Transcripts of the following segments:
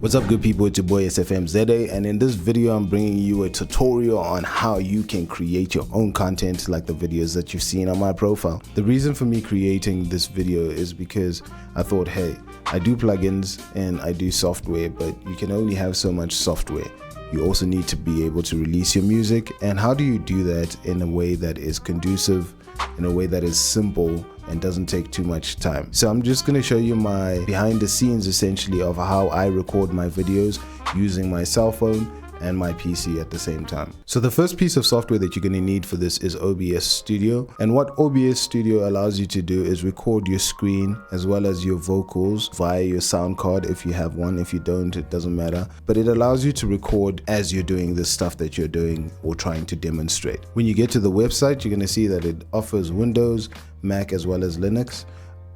What's up, good people? It's your boy SFMZA, and in this video I'm bringing you a tutorial on how you can create your own content like the videos that you've seen on my profile. The reason for me creating this video is because I thought, hey, I do plugins and I do software, but you can only have so much software. You also need to be able to release your music, and how do you do that in a way that is conducive, in a way that is simple and doesn't take too much time. So I'm just going to show you my behind the scenes essentially of how I record my videos using my cell phone and my PC at the same time. So the first piece of software that you're going to need for this is OBS Studio, and what OBS Studio allows you to do is record your screen as well as your vocals via your sound card if you have one. If you don't, it doesn't matter, but it allows you to record as you're doing the stuff that you're doing or trying to demonstrate. When you get to the website, you're going to see that it offers Windows, Mac as well as Linux.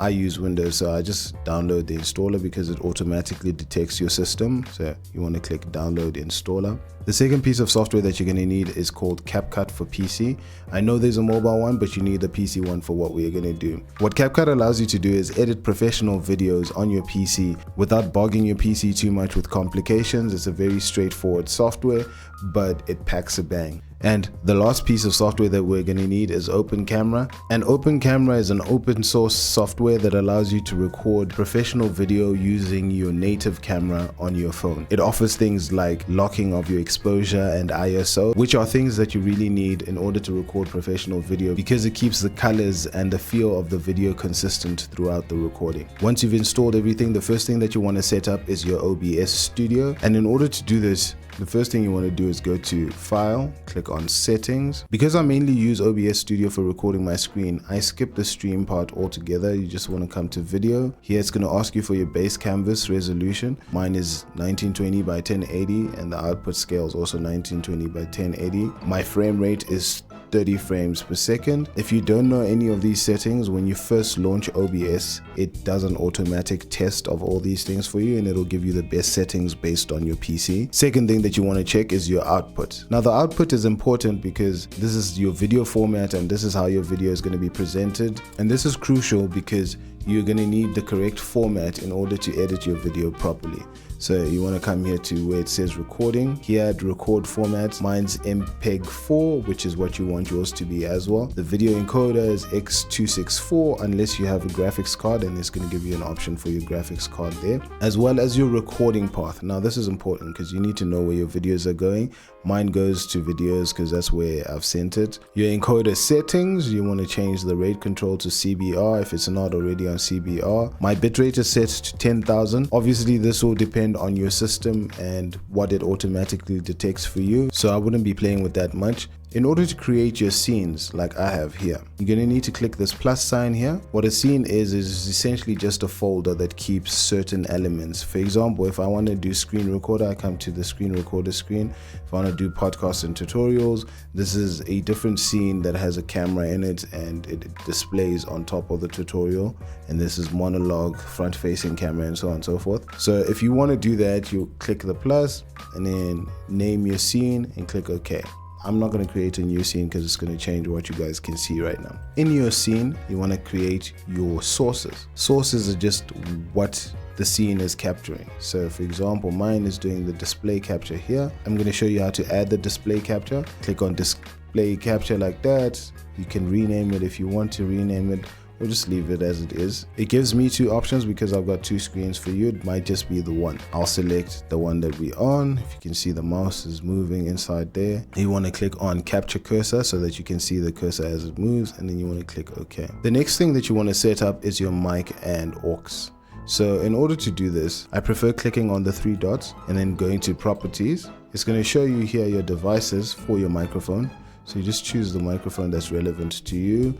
I use Windows, so I just download the installer because it automatically detects your system. So you want to click download installer. The second piece of software that you're going to need is called CapCut for PC. I know there's a mobile one, but you need the PC one for what we're going to do. What CapCut allows you to do is edit professional videos on your PC without bogging your PC too much with complications. It's a very straightforward software, but it packs a bang. And the last piece of software that we're going to need is Open Camera. And Open Camera is an open source software that allows you to record professional video using your native camera on your phone. It offers things like locking of your exposure and ISO, which are things that you really need in order to record professional video because it keeps the colors and the feel of the video consistent throughout the recording. Once you've installed everything, the first thing that you want to set up is your OBS Studio. And in order to do this, the first thing you want to do is go to File, click on Settings. Because I mainly use OBS Studio for recording my screen, I skip the stream part altogether. You just want to come to Video. Here it's going to ask you for your base canvas resolution. Mine is 1920 by 1080 and the output scale is also 1920 by 1080. My frame rate is 30 frames per second. If you don't know any of these settings, when you first launch OBS, it does an automatic test of all these things for you and it'll give you the best settings based on your PC. Second thing that you want to check is your output. Now the output is important because this is your video format and this is how your video is going to be presented, and this is crucial because you're going to need the correct format in order to edit your video properly. So you want to come here to where it says recording. Here at record format, mine's MPEG-4, which is what you want yours to be as well. The video encoder is X264 unless you have a graphics card, and it's going to give you an option for your graphics card there, as well as your recording path. Now this is important because you need to know where your videos are going. Mine goes to videos because that's where I've sent it. Your encoder settings, you want to change the rate control to CBR if it's not already on CBR. My bitrate is set to 10,000. Obviously this will depend on your system and what it automatically detects for you, so I wouldn't be playing with that much. In order to create your scenes like I have here, you're going to need to click this plus sign here. What a scene is essentially just a folder that keeps certain elements. For example, if I want to do screen recorder, I come to the screen recorder screen. If I want to do podcasts and tutorials, this is a different scene that has a camera in it and it displays on top of the tutorial. And this is monologue, front facing camera, and so on and so forth. So if you want to do that, you click the plus and then name your scene and click OK. I'm not going to create a new scene because it's going to change what you guys can see right now. In your scene, you want to create your sources. Sources are just what the scene is capturing. So for example, mine is doing the display capture here. I'm going to show you how to add the display capture. Click on display capture like that. You can rename it if you want to rename it, or just leave it as it is. It gives me two options because I've got two screens. For you, it might just be the one. I'll select the one that we're on. If you can see, the mouse is moving inside there. You want to click on capture cursor so that you can see the cursor as it moves, and then you want to click OK. The next thing that you want to set up is your mic and aux. So in order to do this, I prefer clicking on the three dots and then going to properties. It's going to show you here your devices for your microphone. So you just choose the microphone that's relevant to you.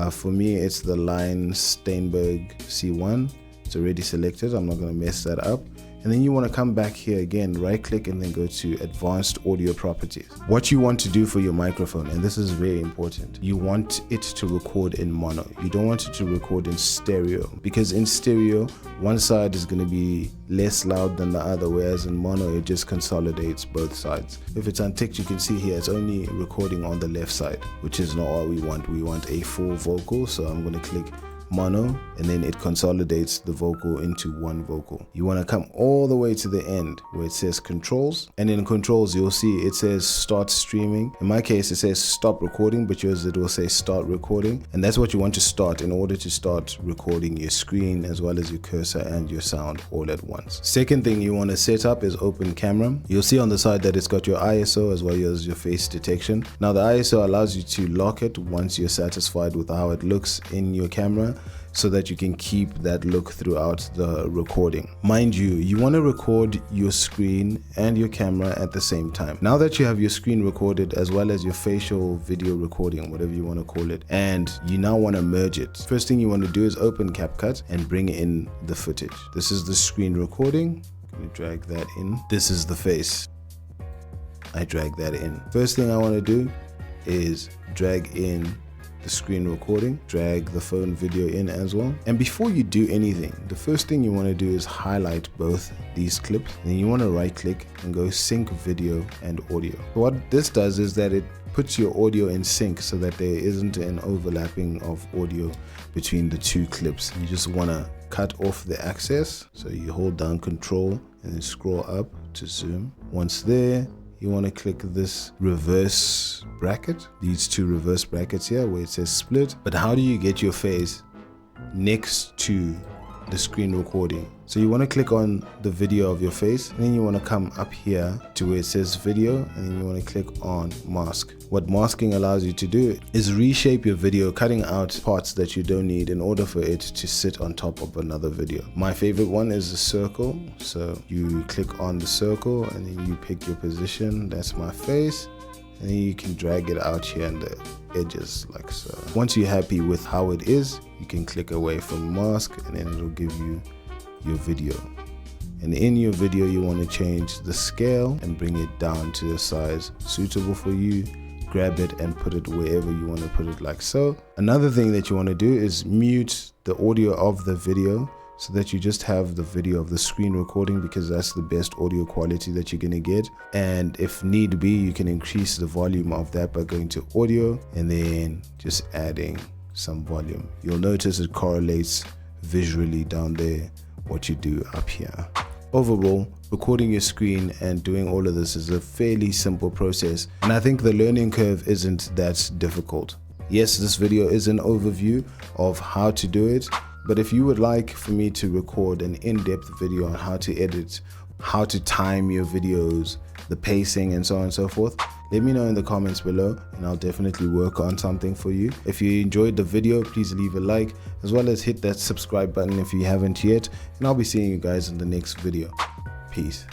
For me, it's the Line Steinberg C1. It's already selected. I'm not going to mess that up. And then you want to come back here again, right click, and then go to advanced audio properties. What you want to do for your microphone, and this is very important, you want it to record in mono. You don't want it to record in stereo, because in stereo, one side is going to be less loud than the other, whereas in mono, it just consolidates both sides. If it's unticked, you can see here, it's only recording on the left side, which is not what we want. We want a full vocal, so I'm going to click mono, and then it consolidates the vocal into one vocal. You want to come all the way to the end where it says controls, and in controls you'll see it says start streaming. In my case it says stop recording, but yours it will say start recording, and that's what you want to start in order to start recording your screen as well as your cursor and your sound all at once. Second thing you want to set up is open camera. You'll see on the side that it's got your ISO as well as your face detection. Now the ISO allows you to lock it once you're satisfied with how it looks in your camera, so that you can keep that look throughout the recording. Mind you, you want to record your screen and your camera at the same time. Now that you have your screen recorded as well as your facial video recording, whatever you want to call it, and you now want to merge it, first thing you want to do is open CapCut and bring in the footage. This is the screen recording. I'm going to drag that in. This is the face. I drag that in. First thing I want to do is drag in the screen recording, drag the phone video in as well. And before you do anything, the first thing you want to do is highlight both these clips, and then you want to right click and go sync video and audio. What this does is that it puts your audio in sync so that there isn't an overlapping of audio between the two clips. You just want to cut off the access, so you hold down control and then scroll up to zoom. Once there, you want to click this reverse bracket, these two reverse brackets here where it says split. But how do you get your face next to the screen recording? So you want to click on the video of your face, and then you want to come up here to where it says video, and then you want to click on mask. What masking allows you to do is reshape your video, cutting out parts that you don't need in order for it to sit on top of another video. My favorite one is the circle. So you click on the circle and then you pick your position. That's my face. And then you can drag it out here in the edges like so. Once you're happy with how it is, you can click away from mask, and then it'll give you your video. And in your video you want to change the scale and bring it down to the size suitable for you. Grab it and put it wherever you want to put it like so. Another thing that you want to do is mute the audio of the video, so that you just have the video of the screen recording, because that's the best audio quality that you're going to get. And if need be, you can increase the volume of that by going to audio and then just adding some volume. You'll notice it correlates visually down there what you do up here. Overall, recording your screen and doing all of this is a fairly simple process, and I think the learning curve isn't that difficult. Yes, this video is an overview of how to do it, but if you would like for me to record an in-depth video on how to edit, how to time your videos, the pacing and so on and so forth, let me know in the comments below and I'll definitely work on something for you. If you enjoyed the video, please leave a like, as well as hit that subscribe button if you haven't yet, and I'll be seeing you guys in the next video. Peace.